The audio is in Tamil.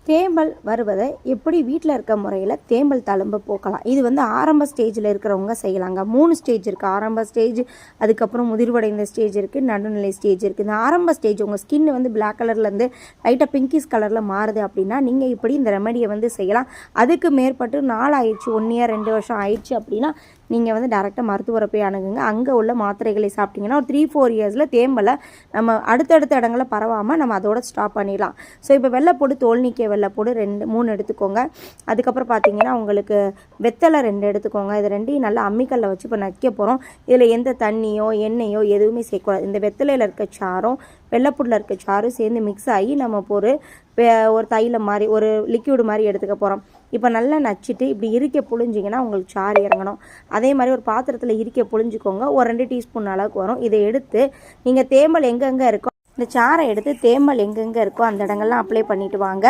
தேமல் வருவதை எப்படி வீட்டில் இருக்க முறையில் தேமல் தழும்ப போக்கலாம். இது வந்து ஆரம்ப ஸ்டேஜில் இருக்கிறவங்க செய்யலாங்க. 3 ஸ்டேஜ் இருக்குது. ஆரம்ப ஸ்டேஜ், அதுக்கப்புறம் முதிர்வடைந்த ஸ்டேஜ் இருக்குது, நடுநிலை ஸ்டேஜ் இருக்குது. இந்த ஆரம்ப ஸ்டேஜ் உங்கள் ஸ்கின் வந்து பிளாக் கலர்லேருந்து லைட்டாக பிங்கிஷ் கலரில் மாறுது அப்படின்னா நீங்கள் இப்படி இந்த ரெமடியை வந்து செய்யலாம். அதுக்கு மேற்பட்டு நாள் ஆயிடுச்சு, 1 இயர் 2 வருஷம் ஆயிடுச்சு அப்படின்னா நீங்கள் வந்து டேரெக்டாக மருத்துவரை போய் அணுகுங்க. அங்கே உள்ள மாத்திரைகளை சாப்பிட்டிங்கன்னா ஒரு 3-4 இயர்ஸில் தேம்பலை நம்ம அடுத்தடுத்த இடங்களில் பரவாமல் நம்ம அதோட ஸ்டாப் பண்ணிடலாம். ஸோ இப்போ வெள்ளைப்பூடு, தோல் நீக்கிய வெள்ளைப்பூடு 2-3 எடுத்துக்கோங்க. அதுக்கப்புறம் பார்த்தீங்கன்னா உங்களுக்கு வெத்தலை 2 எடுத்துக்கோங்க. இது 2ஐயும் நல்லா அம்மிக்கல்ல வச்சு இப்போ நக்க போகிறோம். இதில் எந்த தண்ணியோ எண்ணெயோ எதுவுமே சேர்க்கக்கூடாது. இந்த வெத்தலையில் இருக்க சாரும் வெள்ளைப்பூடில் இருக்க சாரும் சேர்ந்து மிக்ஸ் ஆகி நம்ம ஒரு தைலம் மாதிரி ஒரு லிக்யூடு மாதிரி எடுத்துக்க போகிறோம். இப்போ நல்லா நச்சுட்டு இப்படி இறுக்க புழிஞ்சிங்கன்னா உங்களுக்கு சாறு இறங்கணும். அதே மாதிரி ஒரு பாத்திரத்தில் இறுக்க புழிஞ்சிக்கோங்க. ஒரு 2 டீஸ்பூன் அளவுக்கு வரும். இதை எடுத்து நீங்கள் தேமல் எங்கெங்கே இருக்கோ இந்த சாறை எடுத்து தேமல் எங்கெங்கே இருக்கோ அந்த இடங்கள்லாம் அப்ளை பண்ணிவிட்டு வாங்க.